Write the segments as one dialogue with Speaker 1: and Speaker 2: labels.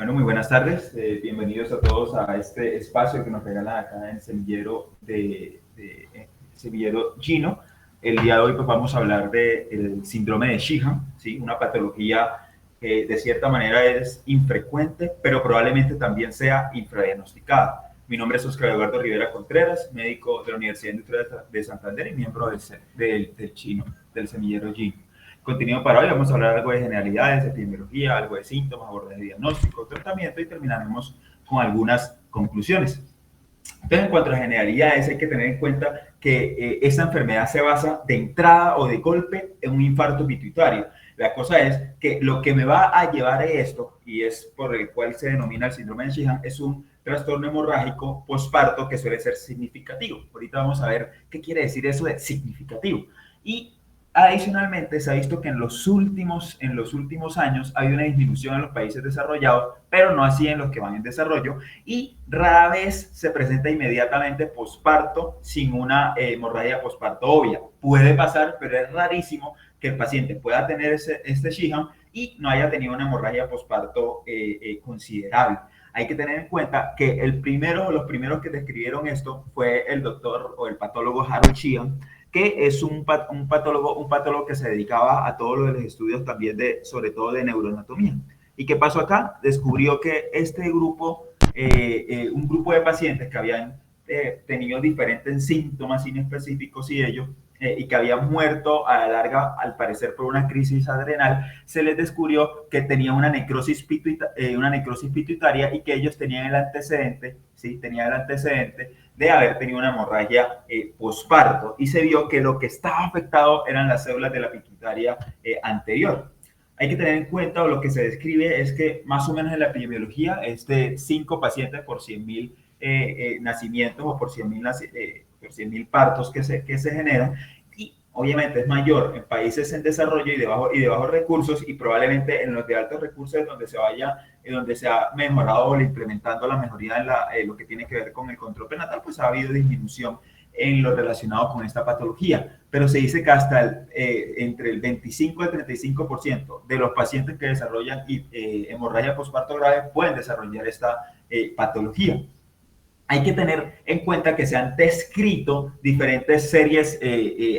Speaker 1: Bueno, muy buenas tardes. Bienvenidos a todos a este espacio que nos regala acá en Semillero Gino. El día de hoy pues, vamos a hablar del síndrome de Sheehan, ¿sí? Una patología que de cierta manera es infrecuente, pero probablemente también sea infradiagnosticada. Mi nombre es Oscar Eduardo Rivera Contreras, médico de la Universidad Industrial de Santander y miembro del Chino, del Semillero Gino. Contenido para hoy, vamos a hablar algo de generalidades, de epidemiología, algo de síntomas, abordaje de diagnóstico, tratamiento y terminaremos con algunas conclusiones. Entonces, en cuanto a generalidades, hay que tener en cuenta que esta enfermedad se basa de entrada o de golpe en un infarto pituitario. La cosa es que lo que me va a llevar a esto, y es por el cual se denomina el síndrome de Sheehan, es un trastorno hemorrágico posparto que suele ser significativo. Ahorita vamos a ver qué quiere decir eso de significativo. Y adicionalmente, se ha visto que en los últimos años hay una disminución en los países desarrollados, pero no así en los que van en desarrollo, y rara vez se presenta inmediatamente posparto sin una hemorragia posparto obvia. Puede pasar, pero es rarísimo que el paciente pueda tener este Sheehan y no haya tenido una hemorragia posparto considerable. Hay que tener en cuenta que los primeros que describieron esto fue el doctor o el patólogo Harold Sheehan, que es un patólogo que se dedicaba a todos los estudios también sobre todo de neuroanatomía. ¿Y qué pasó acá? Descubrió que un grupo de pacientes que habían tenido diferentes síntomas inespecíficos y que habían muerto a la larga, al parecer por una crisis adrenal, se les descubrió que tenía una necrosis pituitaria y que ellos tenían el antecedente, ¿sí? Tenían el antecedente de haber tenido una hemorragia posparto, y se vio que lo que estaba afectado eran las células de la pituitaria anterior. Hay que tener en cuenta, o lo que se describe es que más o menos en la epidemiología es de 5 pacientes por 100.000 nacimientos o por 100.000 partos que se generan, y obviamente es mayor en países en desarrollo y de bajos recursos, y probablemente en los de altos recursos donde se ha mejorado o implementando la mejoría en lo que tiene que ver con el control prenatal, pues ha habido disminución en lo relacionado con esta patología. Pero se dice que hasta entre el 25 y el 35% de los pacientes que desarrollan hemorragia posparto grave pueden desarrollar esta patología. Hay que tener en cuenta que se han descrito diferentes series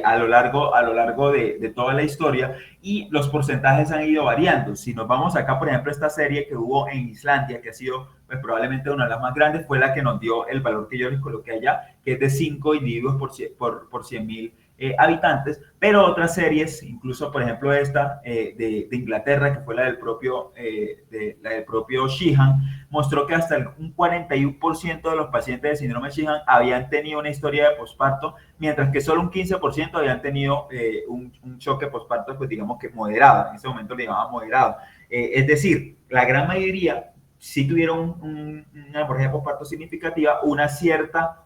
Speaker 1: a lo largo de toda la historia, y los porcentajes han ido variando. Si nos vamos acá, por ejemplo, esta serie que hubo en Islandia, que ha sido pues, probablemente una de las más grandes, fue la que nos dio el valor que yo les coloqué allá, que es de 5 individuos por 100.000 habitantes, pero otras series, incluso por ejemplo esta de Inglaterra, que fue la del propio Sheehan, mostró que hasta un 41% de los pacientes de síndrome de Sheehan habían tenido una historia de posparto, mientras que solo un 15% habían tenido un choque posparto, pues digamos que moderado. En ese momento le llamaban moderado. Es decir, la gran mayoría sí tuvieron una hemorragia posparto significativa. Una cierta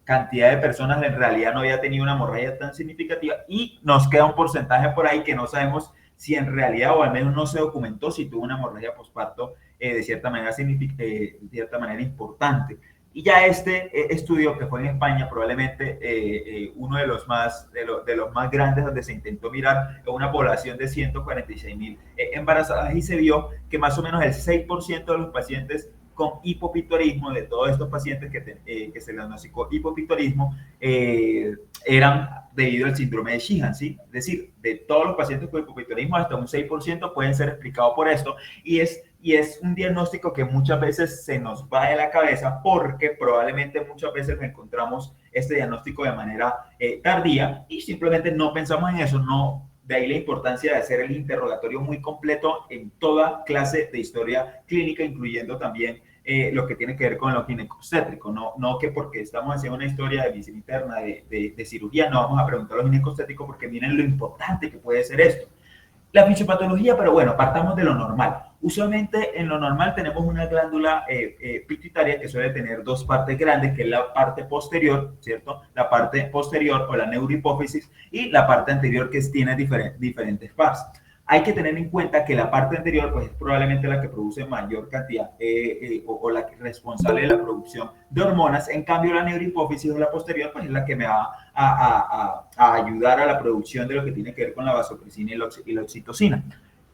Speaker 1: cantidad de personas en realidad no había tenido una hemorragia tan significativa, y nos queda un porcentaje por ahí que no sabemos si en realidad, o al menos no se documentó, si tuvo una hemorragia posparto de cierta manera importante. Y ya este estudio, que fue en España, probablemente uno de los más grandes, donde se intentó mirar una población de 146.000 embarazadas, y se vio que más o menos el 6% de los pacientes con hipopituitarismo, de todos estos pacientes que se les diagnosticó hipopituitarismo, eran debido al síndrome de Sheehan, ¿sí? Es decir, de todos los pacientes con hipopituitarismo, hasta un 6% pueden ser explicados por esto, y es un diagnóstico que muchas veces se nos va de la cabeza, porque probablemente muchas veces encontramos este diagnóstico de manera tardía, y simplemente no pensamos en eso. No, de ahí la importancia de hacer el interrogatorio muy completo en toda clase de historia clínica, incluyendo también lo que tiene que ver con lo ginecobstétrico. No que porque estamos haciendo una historia de medicina interna, de cirugía, no vamos a preguntar a los ginecobstétricos, porque miren lo importante que puede ser esto. La fisiopatología, pero bueno, partamos de lo normal. Usualmente en lo normal tenemos una glándula pituitaria que suele tener dos partes grandes, que es la parte posterior, ¿cierto? La parte posterior, o la neurohipófisis, y la parte anterior, que tiene diferentes partes. Hay que tener en cuenta que la parte anterior pues, es probablemente la que produce mayor cantidad o la responsable de la producción de hormonas. En cambio, la neurohipófisis, o la posterior, pues es la que me va a ayudar a la producción de lo que tiene que ver con la vasopresina y la oxitocina.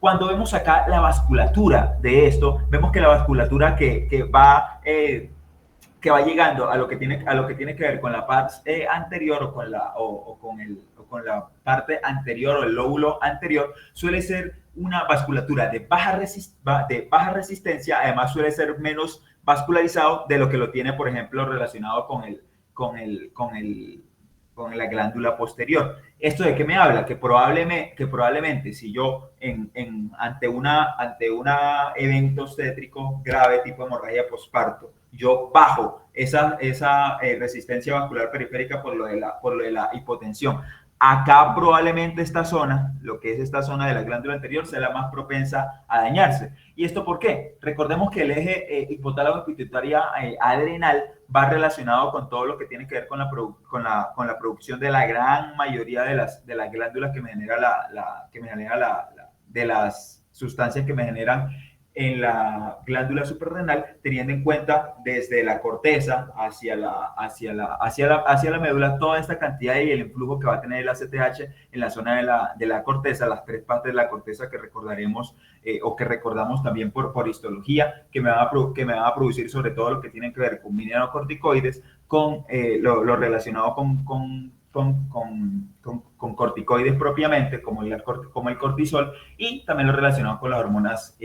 Speaker 1: Cuando vemos acá la vasculatura de esto, vemos que la vasculatura que va llegando a lo que tiene que ver con la parte anterior o con la parte anterior o el lóbulo anterior, suele ser una vasculatura de baja resistencia, además suele ser menos vascularizado de lo que lo tiene, por ejemplo, relacionado con la glándula posterior. ¿Esto de qué me habla? Que probablemente si yo ante una evento obstétrico grave tipo hemorragia posparto, yo bajo esa resistencia vascular periférica por lo de la hipotensión. Acá probablemente esta zona, lo que es esta zona de la glándula anterior, sea la más propensa a dañarse. ¿Y esto por qué? Recordemos que el eje hipotálamo pituitaria adrenal va relacionado con todo lo que tiene que ver con la producción de la gran mayoría de las glándulas que me genera de las sustancias que me generan en la glándula suprarrenal, teniendo en cuenta desde la corteza hacia la médula toda esta cantidad y el influjo que va a tener el ACTH en la zona de la corteza, las tres partes de la corteza que recordaremos o que recordamos también por histología, que me van a producir sobre todo lo que tiene que ver con mineralocorticoides, con lo relacionado con corticoides propiamente, como el cortisol, y también lo relacionado con las hormonas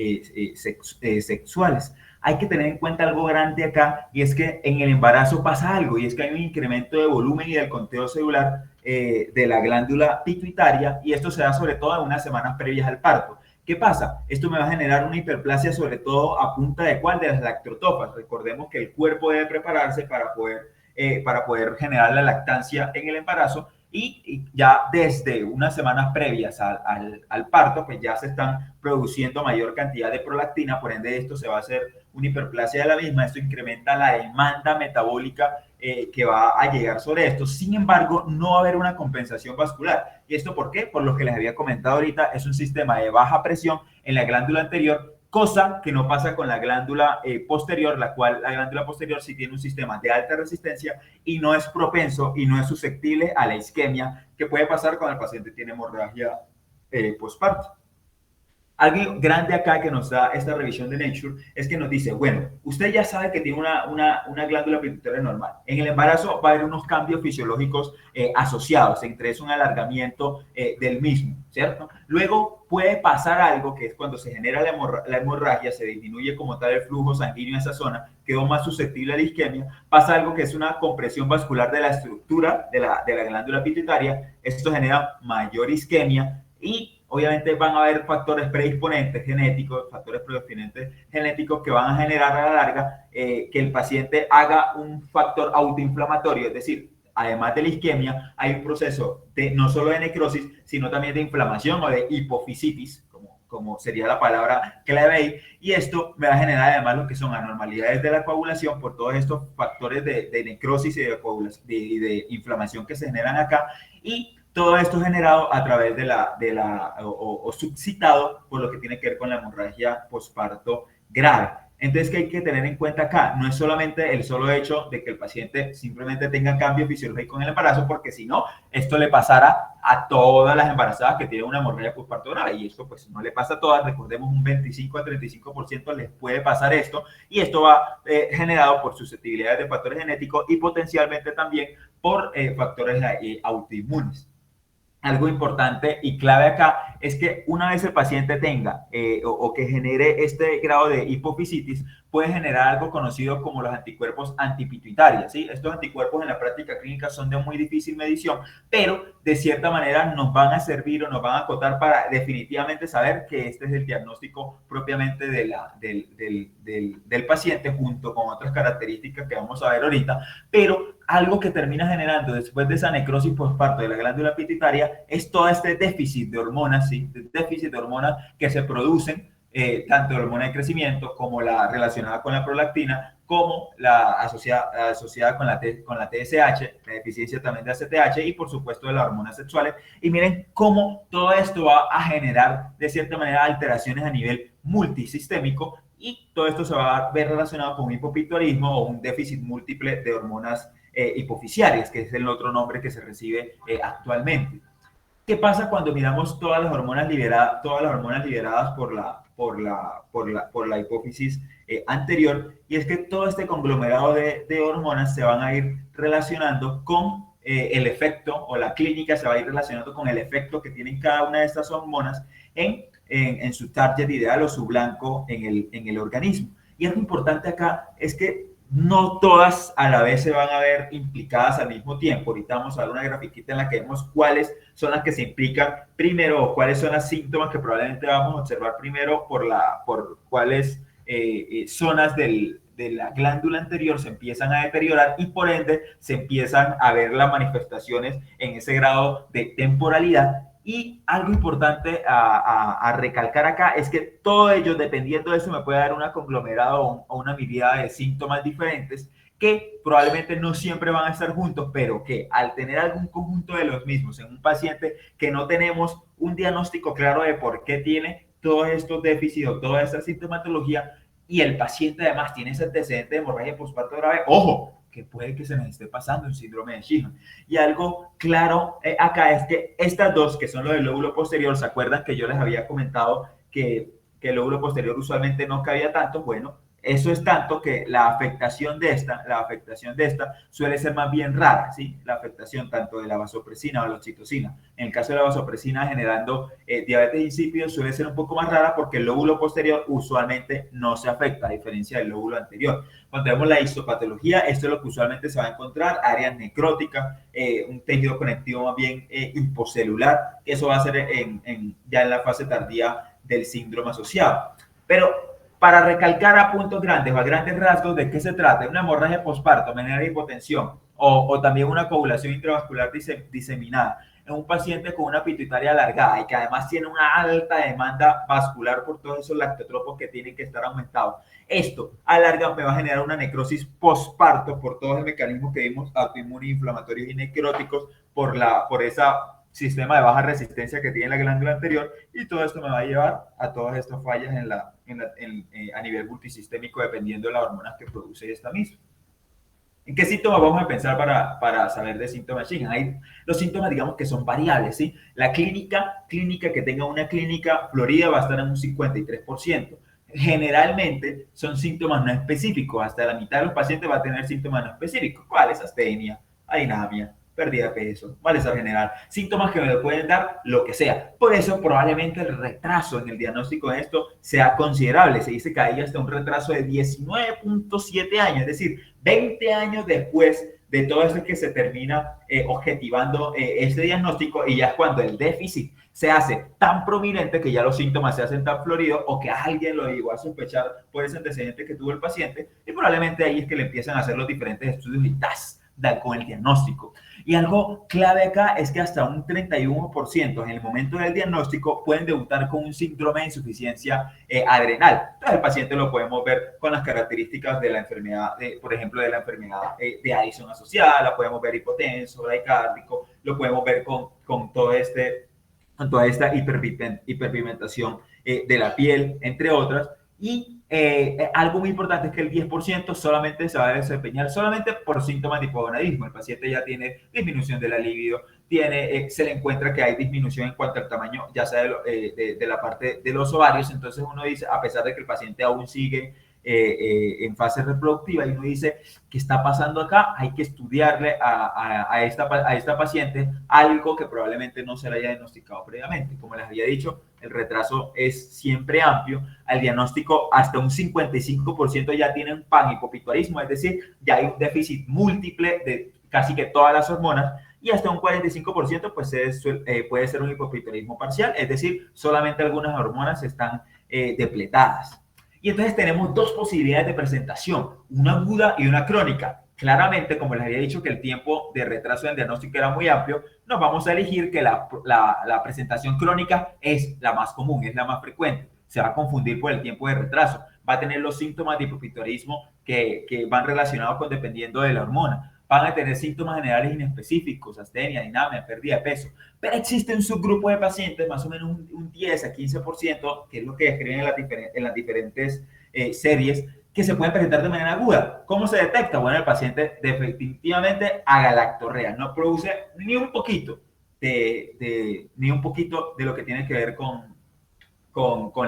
Speaker 1: sexuales. Hay que tener en cuenta algo grande acá, y es que en el embarazo pasa algo, y es que hay un incremento de volumen y del conteo celular de la glándula pituitaria, y esto se da sobre todo en unas semanas previas al parto. ¿Qué pasa? Esto me va a generar una hiperplasia, sobre todo a punta de ¿cuál? De las lactotofas. Recordemos que el cuerpo debe prepararse para poder generar la lactancia en el embarazo, y ya desde unas semanas previas al parto, pues ya se están produciendo mayor cantidad de prolactina, por ende esto se va a hacer una hiperplasia de la misma, esto incrementa la demanda metabólica que va a llegar sobre esto. Sin embargo, no va a haber una compensación vascular. ¿Y esto por qué? Por lo que les había comentado ahorita, es un sistema de baja presión en la glándula anterior, cosa que no pasa con la glándula posterior, la cual la glándula posterior sí tiene un sistema de alta resistencia y no es propenso y no es susceptible a la isquemia que puede pasar cuando el paciente tiene hemorragia postparto. Algo grande acá que nos da esta revisión de Nature es que nos dice, bueno, usted ya sabe que tiene una glándula pituitaria normal. En el embarazo va a haber unos cambios fisiológicos asociados, entre eso un alargamiento del mismo, ¿cierto? Luego puede pasar algo que es cuando se genera la hemorragia, se disminuye como tal el flujo sanguíneo en esa zona, quedó más susceptible a la isquemia, pasa algo que es una compresión vascular de la estructura de la glándula pituitaria, esto genera mayor isquemia y obviamente van a haber factores predisponentes genéticos, que van a generar a la larga que el paciente haga un factor autoinflamatorio, es decir, además de la isquemia, hay un proceso no solo de necrosis, sino también de inflamación o de hipofisitis, como sería la palabra clave ahí, y esto me va a generar además lo que son anormalidades de la coagulación por todos estos factores de necrosis y de inflamación que se generan acá, y todo esto generado a través o subcitado por lo que tiene que ver con la hemorragia posparto grave. Entonces, ¿qué hay que tener en cuenta acá? No es solamente el solo hecho de que el paciente simplemente tenga cambio fisiológico en el embarazo, porque si no, esto le pasará a todas las embarazadas que tienen una hemorragia posparto grave, y esto pues no le pasa a todas, recordemos un 25 a 35% les puede pasar esto, y esto va generado por susceptibilidades de factores genéticos y potencialmente también por factores autoinmunes. Algo importante y clave acá es que una vez el paciente tenga o que genere este grado de hipofisitis, puede generar algo conocido como los anticuerpos antipituitarios, ¿sí? Estos anticuerpos en la práctica clínica son de muy difícil medición, pero de cierta manera nos van a servir o nos van a acotar para definitivamente saber que este es el diagnóstico propiamente del paciente, junto con otras características que vamos a ver ahorita, pero algo que termina generando después de esa necrosis postparto de la glándula pituitaria es todo este déficit de hormonas, ¿sí? Déficit de hormonas que se producen, tanto la hormona de crecimiento como la relacionada con la prolactina, como la asociada con la TSH, la deficiencia también de ACTH y por supuesto de las hormonas sexuales. Y miren cómo todo esto va a generar de cierta manera alteraciones a nivel multisistémico, y todo esto se va a ver relacionado con un hipopituitarismo o un déficit múltiple de hormonas hipofisiarias, que es el otro nombre que se recibe actualmente. ¿Qué pasa cuando miramos todas las hormonas liberadas por la hipófisis anterior? Y es que todo este conglomerado de hormonas se van a ir relacionando con el efecto, o la clínica se va a ir relacionando con el efecto que tienen cada una de estas hormonas en su target ideal o su blanco en el organismo. Y algo importante acá es que no todas a la vez se van a ver implicadas al mismo tiempo. Ahorita vamos a ver una grafiquita en la que vemos cuáles son las que se implican primero o cuáles son los síntomas que probablemente vamos a observar primero por cuáles zonas de la glándula anterior se empiezan a deteriorar y por ende se empiezan a ver las manifestaciones en ese grado de temporalidad. Y algo importante a recalcar acá es que todo ello, dependiendo de eso, me puede dar una conglomerado o una mirada de síntomas diferentes que probablemente no siempre van a estar juntos, pero que al tener algún conjunto de los mismos en un paciente que no tenemos un diagnóstico claro de por qué tiene todos estos déficits o toda esta sintomatología, y el paciente además tiene ese antecedente de hemorragia postparto grave, ojo, que puede que se nos esté pasando un síndrome de Sheehan. Y algo claro acá es que estas dos, que son los del lóbulo posterior, ¿se acuerdan que yo les había comentado que el lóbulo posterior usualmente no cabía tanto? Bueno, eso es tanto que la afectación de esta suele ser más bien rara, ¿sí? La afectación tanto de la vasopresina o la oxitocina. En el caso de la vasopresina generando diabetes insípido suele ser un poco más rara porque el lóbulo posterior usualmente no se afecta, a diferencia del lóbulo anterior. Cuando vemos la histopatología, esto es lo que usualmente se va a encontrar, áreas necróticas, un tejido conectivo más bien hipocelular, que eso va a ser ya en la fase tardía del síndrome asociado. Pero para recalcar a puntos grandes o a grandes rasgos de qué se trata, una hemorragia postparto, menor hipotensión o también una coagulación intravascular diseminada en un paciente con una pituitaria alargada y que además tiene una alta demanda vascular por todos esos lactotropos que tienen que estar aumentados. Esto a larga me va a generar una necrosis postparto por todos los mecanismos que vimos, autoinmunes, inflamatorios y necróticos por esa sistema de baja resistencia que tiene la glándula anterior, y todo esto me va a llevar a todas estas fallas a nivel multisistémico dependiendo de las hormonas que produce esta misma. ¿En qué síntomas vamos a pensar para saber de síntomas Sheehan? Hay los síntomas, digamos, que son variables, ¿sí? La clínica que tenga una clínica florida va a estar en un 53%. Generalmente son síntomas no específicos. Hasta la mitad de los pacientes va a tener síntomas no específicos. ¿Cuáles? Astenia, adinamia, pérdida de peso, malestar general, síntomas que me lo pueden dar lo que sea. Por eso probablemente el retraso en el diagnóstico de esto sea considerable. Se dice que hay hasta un retraso de 19.7 años, es decir, 20 años después de todo esto que se termina objetivando este diagnóstico, y ya es cuando el déficit se hace tan prominente que ya los síntomas se hacen tan floridos o que alguien lo llegó a sospechar por ese antecedente que tuvo el paciente, y probablemente ahí es que le empiezan a hacer los diferentes estudios y dan con el diagnóstico. Y algo clave acá es que hasta un 31% en el momento del diagnóstico pueden debutar con un síndrome de insuficiencia adrenal. Entonces el paciente lo podemos ver con las características de la enfermedad, por ejemplo, de la enfermedad de Addison asociada, la podemos ver hipotenso, bradicárdico, lo podemos ver con toda esta hiperpigmentación de la piel, entre otras. Y algo muy importante es que el 10% solamente se va a desempeñar solamente por síntomas de hipogonadismo. El paciente ya tiene disminución de la libido, se le encuentra que hay disminución en cuanto al tamaño, ya sea de la parte de los ovarios. Entonces uno dice, a pesar de que el paciente aún sigue en fase reproductiva, y uno dice, ¿qué está pasando acá? Hay que estudiarle a esta paciente algo que probablemente no se le haya diagnosticado previamente. Como les había dicho, el retraso es siempre amplio. Al diagnóstico, hasta un 55% ya tienen panhipopituitarismo, es decir, ya hay un déficit múltiple de casi que todas las hormonas, y hasta un 45% pues puede ser un hipopituitarismo parcial, es decir, solamente algunas hormonas están depletadas. Y entonces tenemos dos posibilidades de presentación, una aguda y una crónica. Claramente, como les había dicho que el tiempo de retraso del diagnóstico era muy amplio, nos vamos a elegir que la presentación crónica es la más común, es la más frecuente. Se va a confundir por el tiempo de retraso. Va a tener los síntomas de hipopituitarismo que van relacionados con dependiendo de la hormona. Van a tener síntomas generales inespecíficos, astenia, dinamia, pérdida de peso. Pero existe un subgrupo de pacientes, más o menos un 10 a 15%, que es lo que describen en las diferentes series, que se pueden presentar de manera aguda. ¿Cómo se detecta? Bueno, el paciente definitivamente haga galactorrea, no produce ni un poquito ni un poquito de lo que tiene que ver con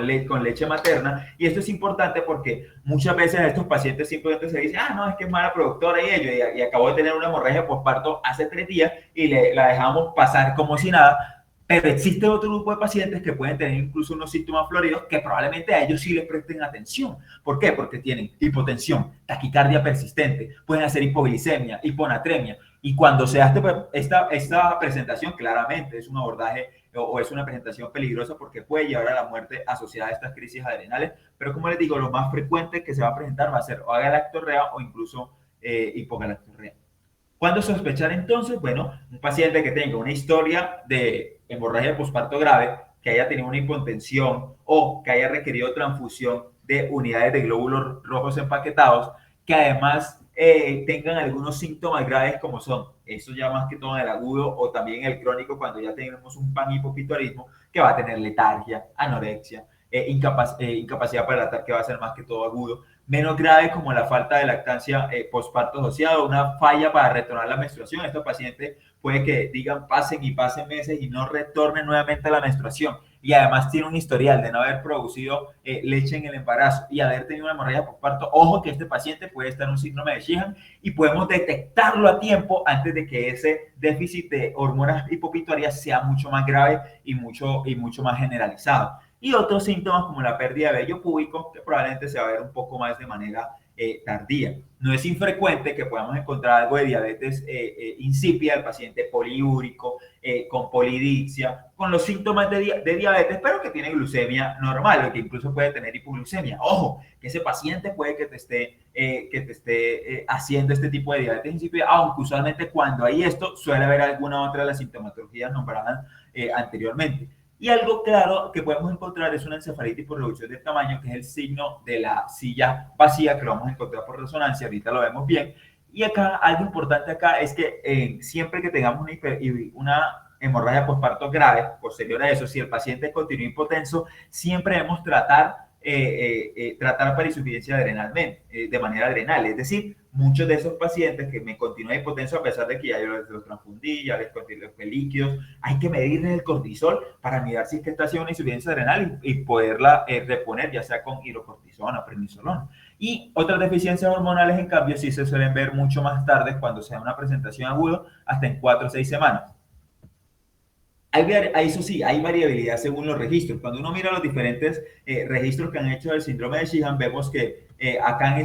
Speaker 1: leche materna. Y esto es importante porque muchas veces a estos pacientes simplemente se dice, no, es que es mala productora y ello, y acabó de tener una hemorragia postparto hace 3 días y la dejamos pasar como si nada. Pero existe otro grupo de pacientes que pueden tener incluso unos síntomas floridos que probablemente a ellos sí les presten atención. ¿Por qué? Porque tienen hipotensión, taquicardia persistente, pueden hacer hipoglicemia, hiponatremia. Y cuando se hace esta presentación, claramente es un abordaje o es una presentación peligrosa porque puede llevar a la muerte asociada a estas crisis adrenales. Pero como les digo, lo más frecuente que se va a presentar va a ser o galactorrea o incluso hipogalactorrea. ¿Cuándo sospechar entonces? Bueno, un paciente que tenga una historia de hemorragia postparto grave, que haya tenido una hipotensión o que haya requerido transfusión de unidades de glóbulos rojos empaquetados, que además tengan algunos síntomas graves como son, eso ya más que todo en el agudo o también en el crónico, cuando ya tenemos un panhipopituitarismo, que va a tener letargia, anorexia, incapacidad para latar, que va a ser más que todo agudo, menos grave como la falta de lactancia postparto asociado, una falla para retornar la menstruación. Estos pacientes puede que digan pasen y pasen meses y no retornen nuevamente a la menstruación. Y además tiene un historial de no haber producido leche en el embarazo y haber tenido una hemorragia postparto. Ojo que este paciente puede estar en un síndrome de Sheehan y podemos detectarlo a tiempo antes de que ese déficit de hormonas hipopituitarias sea mucho más grave y mucho más generalizado. Y otros síntomas como la pérdida de vello púbico, que probablemente se va a ver un poco más de manera tardía. No es infrecuente que podamos encontrar algo de diabetes insípida, el paciente poliúrico, con polidipsia, con los síntomas de diabetes, pero que tiene glucemia normal o que incluso puede tener hipoglucemia. Ojo, que ese paciente puede que te esté haciendo este tipo de diabetes insípida, aunque usualmente cuando hay esto suele haber alguna otra de las sintomatologías nombradas anteriormente. Y algo claro que podemos encontrar es una encefalitis por reducción del tamaño, que es el signo de la silla vacía, que lo vamos a encontrar por resonancia, ahorita lo vemos bien. Y acá, algo importante acá es que siempre que tengamos una hemorragia postparto grave, posterior a eso, si el paciente continúa hipotenso, siempre debemos tratar para insuficiencia adrenalmente, de manera adrenal. Es decir, muchos de esos pacientes que me continúan hipotensos a pesar de que ya yo los transfundí, ya les conté los líquidos, hay que medirles el cortisol para mirar si es que está haciendo una insuficiencia adrenal y poderla reponer, ya sea con hidrocortisona o prednisolona. Y otras deficiencias hormonales, en cambio, sí se suelen ver mucho más tarde cuando se da una presentación aguda, hasta en 4 o 6 semanas. Eso sí, hay variabilidad según los registros. Cuando uno mira los diferentes registros que han hecho del síndrome de Sheehan, vemos que acá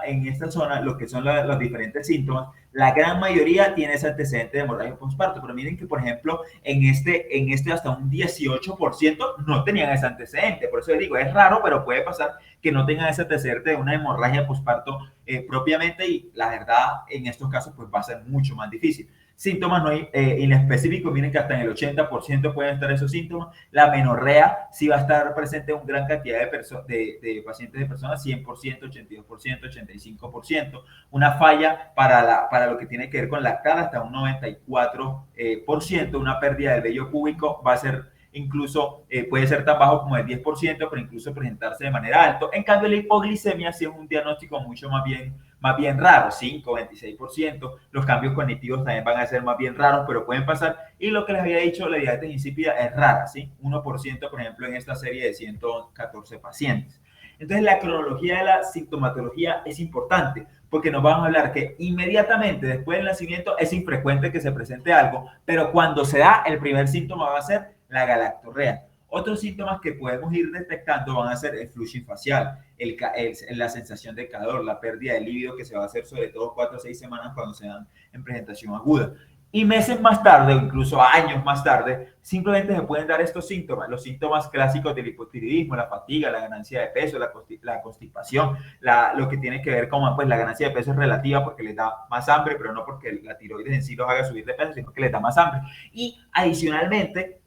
Speaker 1: en esta zona, lo que son los diferentes síntomas, la gran mayoría tiene ese antecedente de hemorragia postparto. Pero miren que, por ejemplo, en este hasta un 18% no tenían ese antecedente. Por eso les digo, es raro, pero puede pasar que no tengan ese antecedente de una hemorragia postparto propiamente, y la verdad, en estos casos, pues va a ser mucho más difícil. Síntomas no inespecíficos, miren que hasta en el 80% pueden estar esos síntomas. La menorrea sí va a estar presente en una gran cantidad de pacientes de personas, 100%, 82%, 85%. Una falla para lo que tiene que ver con lactar, hasta un 94%. Una pérdida del vello púbico va a ser incluso, puede ser tan bajo como el 10%, pero incluso presentarse de manera alta. En cambio, la hipoglicemia sí es un diagnóstico mucho más bien raro, 5, 26%. Los cambios cognitivos también van a ser más bien raros, pero pueden pasar. Y lo que les había dicho, la diabetes insípida es rara, ¿sí? 1%, por ejemplo, en esta serie de 114 pacientes. Entonces, la cronología de la sintomatología es importante, porque nos vamos a hablar que inmediatamente después del nacimiento es infrecuente que se presente algo, pero cuando se da, el primer síntoma va a ser la galactorrea. Otros síntomas que podemos ir detectando van a ser el flushing facial, la sensación de calor, la pérdida de líbido, que se va a hacer sobre todo 4 o 6 semanas cuando se dan en presentación aguda. Y meses más tarde, o incluso años más tarde, simplemente se pueden dar estos síntomas, los síntomas clásicos del hipotiroidismo, la fatiga, la ganancia de peso, la constipación, lo que tiene que ver con, pues, la ganancia de peso es relativa porque les da más hambre, pero no porque la tiroides en sí los haga subir de peso, sino que les da más hambre. Y adicionalmente,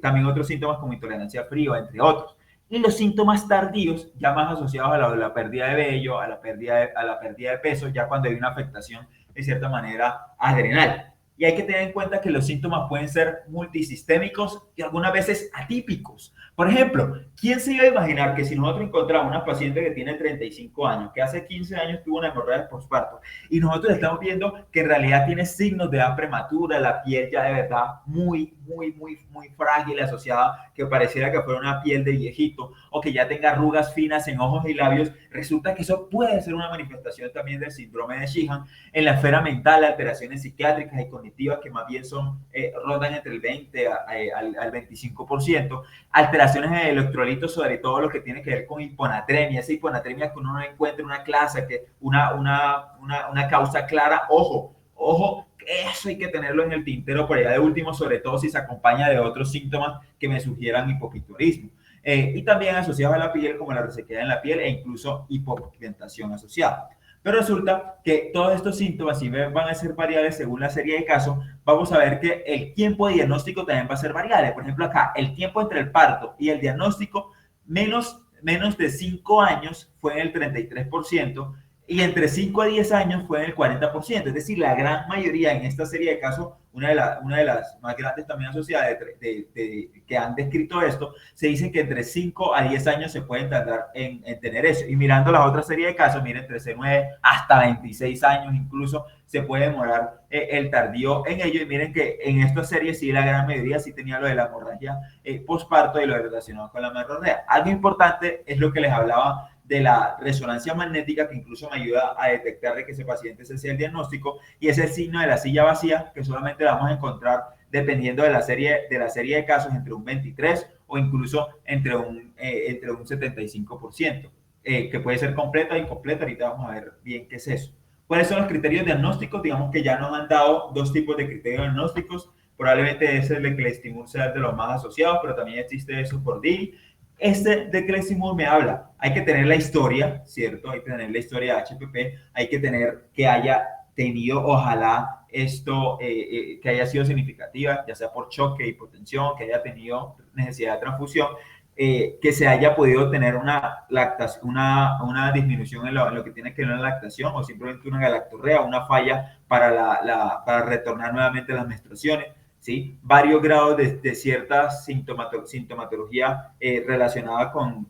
Speaker 1: también otros síntomas como intolerancia al frío, entre otros. Y los síntomas tardíos, ya más asociados a la pérdida de vello, a la pérdida de peso, ya cuando hay una afectación de cierta manera adrenal. Y hay que tener en cuenta que los síntomas pueden ser multisistémicos y algunas veces atípicos. Por ejemplo, ¿quién se iba a imaginar que si nosotros encontramos una paciente que tiene 35 años, que hace 15 años tuvo una hemorragia postparto, y nosotros estamos viendo que en realidad tiene signos de edad prematura, la piel ya de verdad muy frágil, asociada, que pareciera que fuera una piel de viejito, o que ya tenga arrugas finas en ojos y labios, resulta que eso puede ser una manifestación también del síndrome de Sheehan. En la esfera mental, alteraciones psiquiátricas y cognitivas que más bien rondan entre el 20 al 25%, alteraciones en electrolitos, sobre todo lo que tiene que ver con hiponatremia, esa hiponatremia que uno no encuentra en una clase, que una causa clara, ojo, eso hay que tenerlo en el tintero por allá de último, sobre todo si se acompaña de otros síntomas que me sugieran hipopiturismo. Y también asociados a la piel, como la resequedad en la piel e incluso hipopigmentación asociada. Pero resulta que todos estos síntomas, si van a ser variables según la serie de casos, vamos a ver que el tiempo de diagnóstico también va a ser variable. Por ejemplo, acá, el tiempo entre el parto y el diagnóstico, menos de 5 años fue en el 33%, y entre 5 a 10 años fue en el 40%. Es decir, la gran mayoría en esta serie de casos, una de las más grandes también asociadas que han descrito esto, se dice que entre 5 a 10 años se pueden tardar en tener eso. Y mirando la otra serie de casos, miren, entre 9 hasta 26 años incluso se puede demorar el tardío en ello. Y miren que en esta serie sí, la gran mayoría sí tenía lo de la hemorragia postparto y lo relacionado con la menorrea. Algo importante es lo que les hablaba de la resonancia magnética, que incluso me ayuda a detectar de que ese paciente es el diagnóstico, y es el signo de la silla vacía, que solamente la vamos a encontrar dependiendo de la serie de casos, entre un 23 o incluso entre un 75%, que puede ser completa o incompleta. Ahorita vamos a ver bien qué es eso. ¿Cuáles son los criterios diagnósticos? Digamos que ya nos han dado dos tipos de criterios diagnósticos. Probablemente ese es el que el estímulo sea de los más asociados, pero también existe eso por DIL. Este de Cleximur me habla, hay que tener la historia, ¿cierto? Hay que tener la historia de HPP, hay que tener que haya tenido, ojalá, esto, que haya sido significativa, ya sea por choque, hipotensión, que haya tenido necesidad de transfusión, que se haya podido tener una disminución en lo que tiene que ver con la lactación, o simplemente una galactorrea, una falla para retornar nuevamente las menstruaciones. ¿Sí? Varios grados de cierta sintomatología relacionada con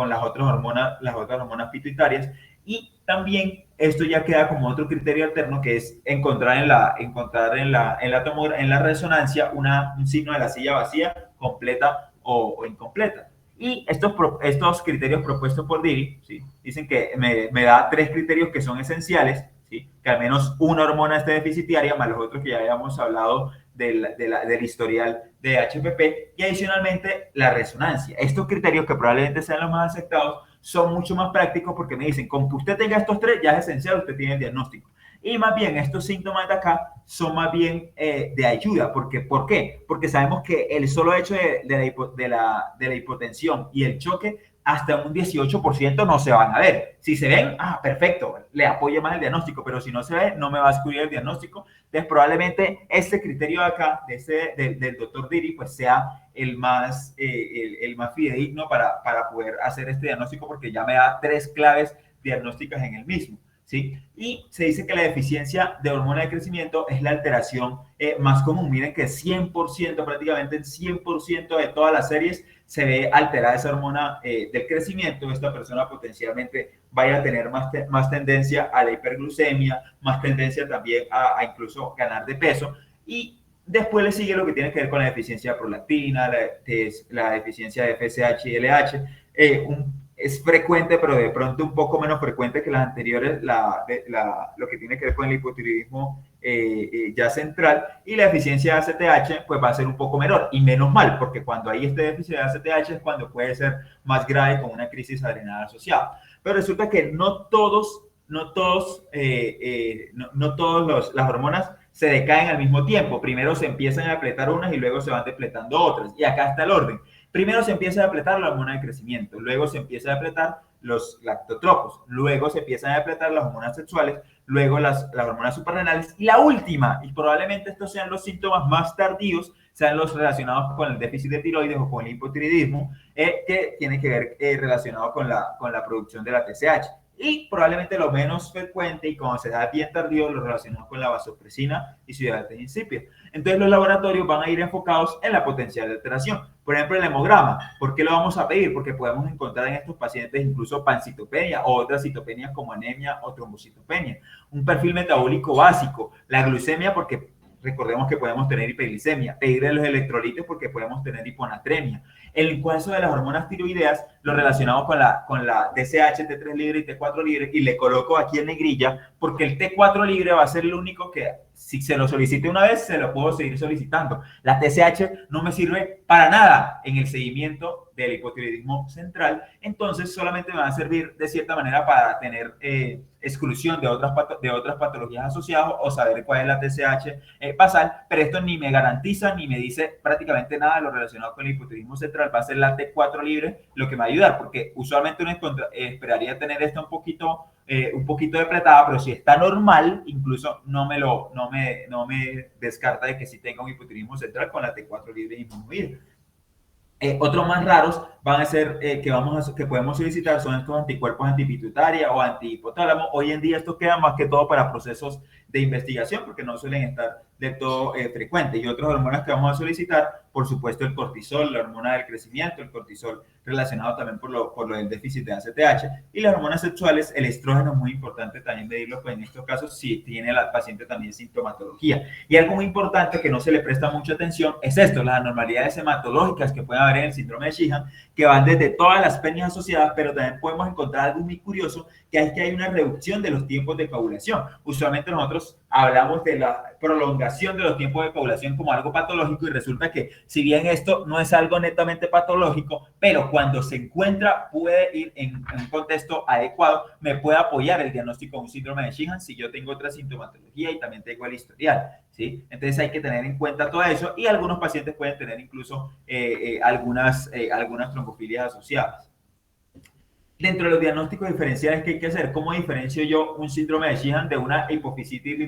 Speaker 1: las otras hormonas pituitarias. Y también esto ya queda como otro criterio alterno, que es encontrar en la resonancia un signo de la silla vacía, completa o incompleta. Y estos criterios propuestos por Diri, ¿sí? Dicen que me da 3 criterios que son esenciales, ¿sí? Que al menos una hormona esté deficitaria, más los otros que ya habíamos hablado del historial de HPP, y adicionalmente la resonancia. Estos criterios, que probablemente sean los más aceptados, son mucho más prácticos, porque me dicen, con que usted tenga estos 3 ya es esencial, usted tiene el diagnóstico. Y más bien estos síntomas de acá son más bien de ayuda. ¿Por qué? Porque sabemos que el solo hecho de la hipotensión y el choque, hasta un 18% no se van a ver. Si se ven, perfecto, le apoyo más el diagnóstico, pero si no se ve, no me va a descubrir el diagnóstico. Entonces, probablemente este criterio de acá, del doctor Diri, pues sea el más fidedigno para poder hacer este diagnóstico, porque ya me da 3 claves diagnósticas en el mismo. ¿Sí? Y se dice que la deficiencia de hormona de crecimiento es la alteración más común. Miren que 100%, prácticamente el 100% de todas las series se ve alterada esa hormona del crecimiento. Esta persona potencialmente vaya a tener más tendencia a la hiperglucemia, más tendencia también a incluso ganar de peso. Y después le sigue lo que tiene que ver con la deficiencia de prolactina, la deficiencia de FSH y LH, es frecuente, pero de pronto un poco menos frecuente que las anteriores, lo que tiene que ver con el hipotiroidismo ya central, y la deficiencia de ACTH pues va a ser un poco menor, y menos mal, porque cuando hay este déficit de ACTH es cuando puede ser más grave, con una crisis adrenal asociada. Pero resulta que no todas las hormonas se decaen al mismo tiempo. Primero se empiezan a depletar unas y luego se van depletando otras, y acá está el orden. Primero se empieza a depletar la hormona de crecimiento, luego se empieza a depletar los lactotropos, luego se empiezan a depletar las hormonas sexuales, luego las hormonas suprarrenales, y la última, y probablemente estos sean los síntomas más tardíos, sean los relacionados con el déficit de tiroides o con el hipotiroidismo, que tiene que ver relacionado con la producción de la TSH. Y probablemente lo menos frecuente y cuando se da bien tardío lo relacionamos con la vasopresina y su diabetes insípida. Entonces los laboratorios van a ir enfocados en la potencial alteración. Por ejemplo, el hemograma. ¿Por qué lo vamos a pedir? Porque podemos encontrar en estos pacientes incluso pancitopenia o otras citopenias como anemia o trombocitopenia. Un perfil metabólico básico. La glucemia porque recordemos que podemos tener hiperglicemia, pedirle los electrolitos porque podemos tener hiponatremia. En el caso de las hormonas tiroideas, lo relacionamos con la TSH, T3 libre y T4 libre, y le coloco aquí en negrilla porque el T4 libre va a ser el único que, si se lo solicite una vez, se lo puedo seguir solicitando. La TSH no me sirve para nada en el seguimiento del hipotiroidismo central, entonces solamente me va a servir de cierta manera para tener exclusión de otras patologías asociadas o saber cuál es la TSH basal, pero esto ni me garantiza ni me dice prácticamente nada de lo relacionado con el hipotiroidismo central. Va a ser la T4 libre lo que me va a ayudar, porque usualmente uno esperaría tener esta un poquito depletada, pero si está normal, incluso no me descarta de que sí tenga un hipotiroidismo central con la T4 libre disminuida. Otros más raros van a ser que podemos solicitar son estos anticuerpos antipituitaria o antihipotálamo. Hoy en día esto queda más que todo para procesos de investigación porque no suelen estar de todo frecuentes. Y otras hormonas que vamos a solicitar, por supuesto el cortisol, la hormona del crecimiento, el cortisol relacionado también por lo del déficit de ACTH, y las hormonas sexuales, el estrógeno es muy importante también medirlo pues, en estos casos si tiene la paciente también sintomatología. Y algo muy importante que no se le presta mucha atención es esto, las anormalidades hematológicas que pueden haber en el síndrome de Sheehan, que van desde todas las penias asociadas, pero también podemos encontrar algo muy curioso, que es que hay una reducción de los tiempos de coagulación. Usualmente nosotros hablamos de la prolongación de los tiempos de coagulación como algo patológico y resulta que si bien esto no es algo netamente patológico, pero cuando se encuentra puede ir en un contexto adecuado, me puede apoyar el diagnóstico de un síndrome de Sheehan si yo tengo otra sintomatología y también tengo el historial, ¿sí? Entonces hay que tener en cuenta todo eso y algunos pacientes pueden tener incluso algunas trombofilias asociadas. Dentro de los diagnósticos diferenciales que hay que hacer, ¿cómo diferencio yo un síndrome de Sheehan de una hipofisitis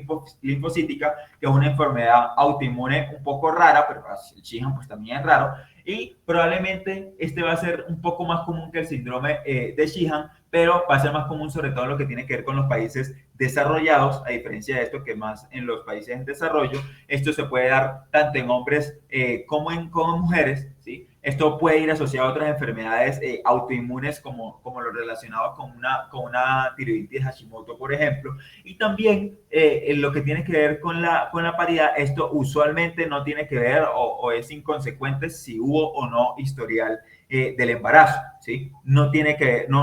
Speaker 1: linfocítica, que es una enfermedad autoinmune un poco rara, pero el Sheehan pues también es raro, y probablemente este va a ser un poco más común que el síndrome de Sheehan, pero va a ser más común sobre todo en lo que tiene que ver con los países desarrollados, a diferencia de esto que más en los países en desarrollo. Esto se puede dar tanto en hombres como en mujeres, ¿sí? Esto puede ir asociado a otras enfermedades autoinmunes como lo relacionado con una tiroiditis Hashimoto, por ejemplo. Y también en lo que tiene que ver con la paridad, esto usualmente no tiene que ver o es inconsecuente si hubo o no historial del embarazo, ¿sí? No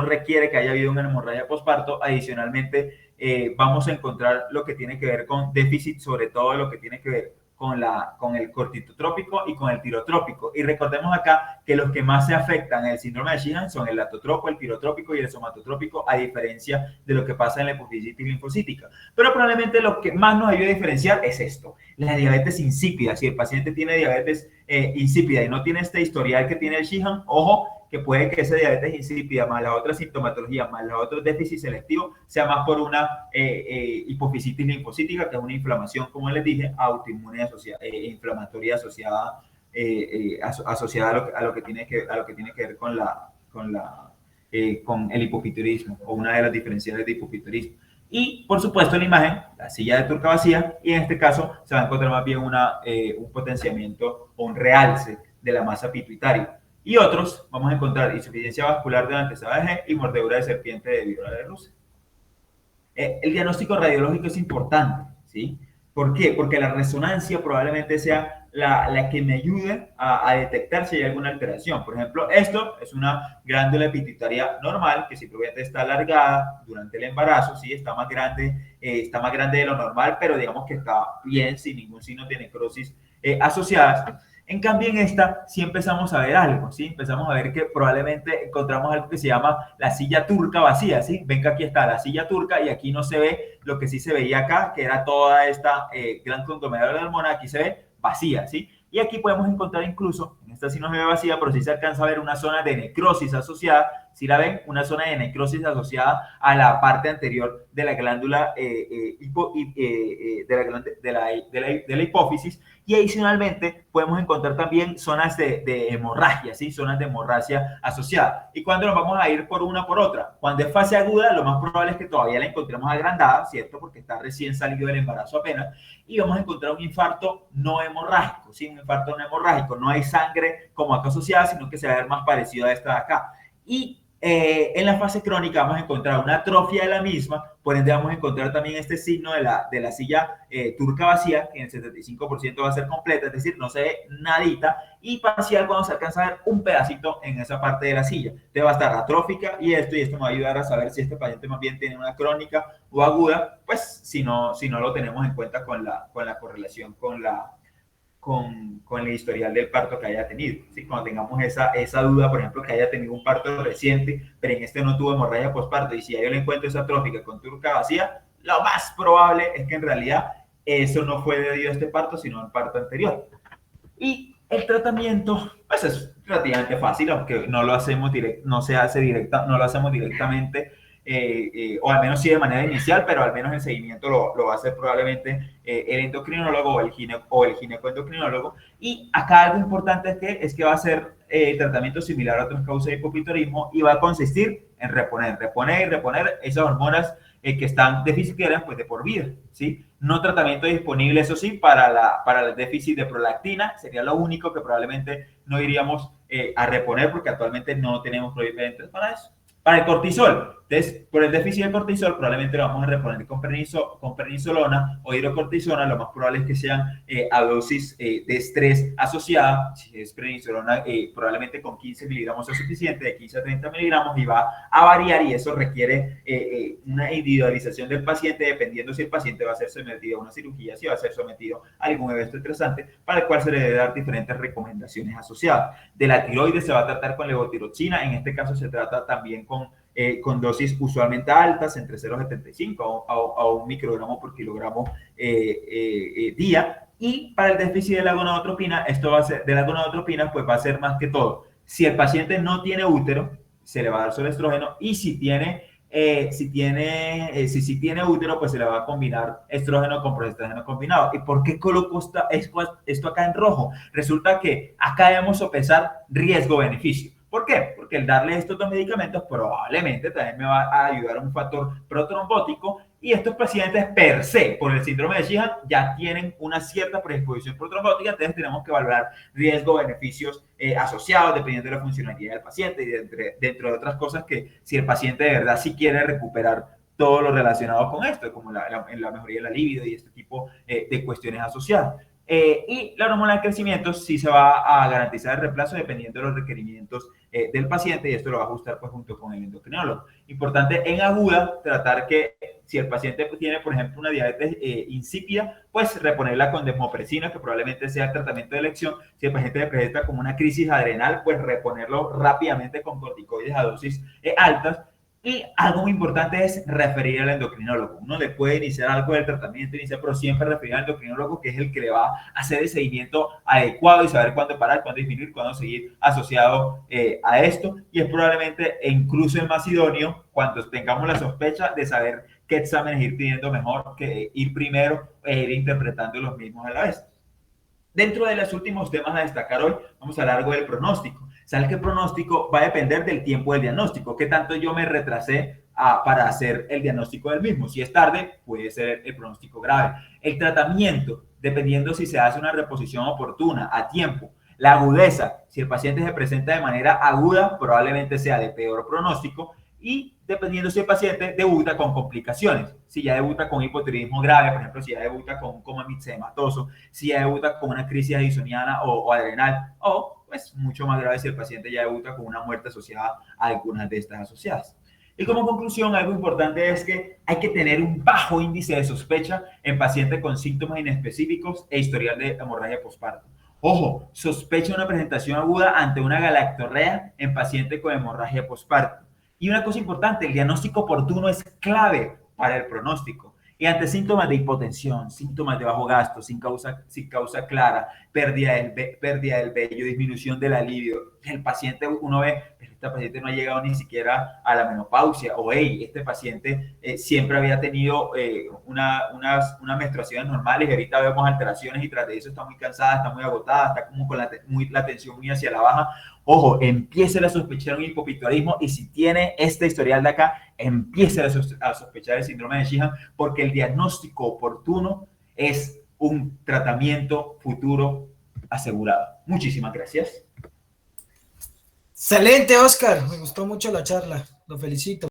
Speaker 1: requiere que haya habido una hemorragia posparto. Adicionalmente, vamos a encontrar lo que tiene que ver con déficit, sobre todo lo que tiene que ver con el corticotrópico y con el tirotrópico. Y recordemos acá que los que más se afectan en el síndrome de Sheehan son el latotropo, el tirotrópico y el somatotrópico, a diferencia de lo que pasa en la hipofisitis linfocítica. Pero probablemente lo que más nos ayuda a diferenciar es esto, la diabetes insípida. Si el paciente tiene diabetes insípida y no tiene este historial que tiene el Sheehan, ojo, que puede que esa diabetes insípida más la otra sintomatología más los otros déficits selectivos sea más por una hipofisitis linfocítica, que es una inflamación, como les dije, autoinmune inflamatoria asociada a lo que tiene que ver con el hipopituitarismo, o una de las diferenciales de hipopituitarismo. Y, por supuesto, la imagen, la silla de turca vacía, y en este caso se va a encontrar más bien un potenciamiento o un realce de la masa pituitaria. Y otros, vamos a encontrar insuficiencia vascular de antecedente G y mordedura de serpiente de víbora de Russell. El diagnóstico radiológico es importante, ¿sí? ¿Por qué? Porque la resonancia probablemente sea la que me ayude a detectar si hay alguna alteración. Por ejemplo, esto es una glándula pituitaria normal que simplemente está alargada durante el embarazo, ¿sí? Está más grande de lo normal, pero digamos que está bien, sin ningún signo de necrosis asociadas. En cambio, en esta sí empezamos a ver algo, ¿sí? Empezamos a ver que probablemente encontramos algo que se llama la silla turca vacía, ¿sí? Ven que aquí está la silla turca y aquí no se ve lo que sí se veía acá, que era toda esta gran conglomerado de hormonas, aquí se ve vacía, ¿sí? Y aquí podemos encontrar incluso, en esta sí no se ve vacía, pero sí se alcanza a ver una zona de necrosis asociada. Si la ven, una zona de necrosis asociada a la parte anterior de la glándula, de la hipófisis. Y adicionalmente podemos encontrar también zonas de hemorragia, ¿sí? Zonas de hemorragia asociada. ¿Y cuándo nos vamos a ir por una por otra? Cuando es fase aguda, lo más probable es que todavía la encontremos agrandada, ¿cierto? Porque está recién salido del embarazo apenas. Y vamos a encontrar un infarto no hemorrágico, ¿sí? Un infarto no hemorrágico. No hay sangre como acá asociada, sino que se va a ver más parecido a esta de acá. Y en la fase crónica vamos a encontrar una atrofia de la misma, por ende vamos a encontrar también este signo de la silla turca vacía, que en el 75% va a ser completa, es decir, no se ve nadita, y parcial cuando se alcanza a ver un pedacito en esa parte de la silla. Entonces va a estar atrófica y esto me va a ayudar a saber si este paciente más bien tiene una crónica o aguda, pues si no lo tenemos en cuenta con la correlación con el historial del parto que haya tenido. ¿Sí? Cuando tengamos esa duda, por ejemplo, que haya tenido un parto reciente, pero en este no tuvo hemorragia postparto, y si yo le encuentro esa trófica con turca vacía, lo más probable es que en realidad eso no fue debido a este parto, sino al parto anterior. Y el tratamiento, pues es relativamente fácil, aunque no lo hacemos no lo hacemos directamente, o al menos sí de manera inicial, pero al menos el seguimiento lo va a hacer probablemente el endocrinólogo o el ginecoendocrinólogo. Y acá algo importante es que va a ser tratamiento similar a otras causas de hipopituitarismo y va a consistir en reponer y reponer esas hormonas que están deficitarias pues de por vida, ¿sí? No tratamiento disponible, eso sí, para el déficit de prolactina, sería lo único que probablemente no iríamos a reponer porque actualmente no tenemos prohibidentes para eso. Para el cortisol, entonces, por el déficit de cortisol, probablemente lo vamos a reponer con prednisolona o hidrocortisona. Lo más probable es que sean a dosis de estrés asociada. Si es prednisolona, probablemente con 15 miligramos es suficiente, de 15 a 30 miligramos, y va a variar, y eso requiere una individualización del paciente, dependiendo si el paciente va a ser sometido a una cirugía, si va a ser sometido a algún evento estresante, para el cual se le debe dar diferentes recomendaciones asociadas. De la tiroides se va a tratar con levotiroxina. En este caso se trata también con dosis usualmente altas, entre 0,75 a 1 microgramo por kilogramo día. Y para el déficit de la gonadotropina, esto va a ser, de la gonadotropina, pues va a ser más que todo, si el paciente no tiene útero, se le va a dar solo estrógeno, y si tiene útero, pues se le va a combinar estrógeno con progestérogeno combinado. ¿Y por qué coloco esto acá en rojo? Resulta que acá debemos sopesar riesgo-beneficio. ¿Por qué? Porque el darle estos dos medicamentos probablemente también me va a ayudar a un factor protrombótico, y estos pacientes per se, por el síndrome de Sheehan, ya tienen una cierta predisposición protrombótica. Entonces tenemos que valorar riesgo-beneficios asociados dependiendo de la funcionalidad del paciente, y dentro de otras cosas, que si el paciente de verdad sí quiere recuperar todo lo relacionado con esto, como la mejoría de la libido y este tipo de cuestiones asociadas. Y la hormona de crecimiento sí se va a garantizar el reemplazo dependiendo de los requerimientos del paciente, y esto lo va a ajustar pues junto con el endocrinólogo. Importante en aguda, tratar que si el paciente tiene, por ejemplo, una diabetes insípida, pues reponerla con desmopresina, que probablemente sea el tratamiento de elección. Si el paciente presenta como una crisis adrenal, pues reponerlo rápidamente con corticoides a dosis altas. Y algo muy importante es referir al endocrinólogo. Uno le puede iniciar algo del tratamiento inicial, pero siempre referir al endocrinólogo, que es el que le va a hacer el seguimiento adecuado y saber cuándo parar, cuándo disminuir, cuándo seguir asociado a esto. Y es probablemente incluso el más idóneo cuando tengamos la sospecha de saber qué exámenes ir pidiendo mejor que ir primero e ir interpretando los mismos a la vez. Dentro de los últimos temas a destacar hoy, vamos a hablar algo del pronóstico. ¿Sabes que el pronóstico va a depender del tiempo del diagnóstico? ¿Qué tanto yo me retrasé para hacer el diagnóstico del mismo? Si es tarde, puede ser el pronóstico grave. El tratamiento, dependiendo si se hace una reposición oportuna, a tiempo. La agudeza, si el paciente se presenta de manera aguda, probablemente sea de peor pronóstico. Y dependiendo si el paciente debuta con complicaciones, si ya debuta con hipotiroidismo grave, por ejemplo, si ya debuta con un coma mixedematoso, si ya debuta con una crisis addisoniana o adrenal, o pues mucho más grave si el paciente ya debuta con una muerte asociada a algunas de estas asociadas. Y como conclusión, algo importante es que hay que tener un bajo índice de sospecha en pacientes con síntomas inespecíficos e historial de hemorragia postparto. Ojo, sospecha una presentación aguda ante una galactorrea en paciente con hemorragia postparto. Y una cosa importante, el diagnóstico oportuno es clave para el pronóstico. Y ante síntomas de hipotensión, síntomas de bajo gasto, sin causa clara, pérdida del vello, disminución del alivio, el paciente, uno ve, pero este paciente no ha llegado ni siquiera a la menopausia, o hey, este paciente siempre había tenido unas menstruaciones normales y ahorita vemos alteraciones y tras de eso está muy cansada, está muy agotada, está como con la tensión muy hacia la baja. Ojo, empiece a sospechar un hipopituitarismo y si tiene este historial de acá, empiece a sospechar el síndrome de Sheehan porque el diagnóstico oportuno es un tratamiento futuro asegurado. Muchísimas gracias.
Speaker 2: Excelente, Oscar. Me gustó mucho la charla. Lo felicito.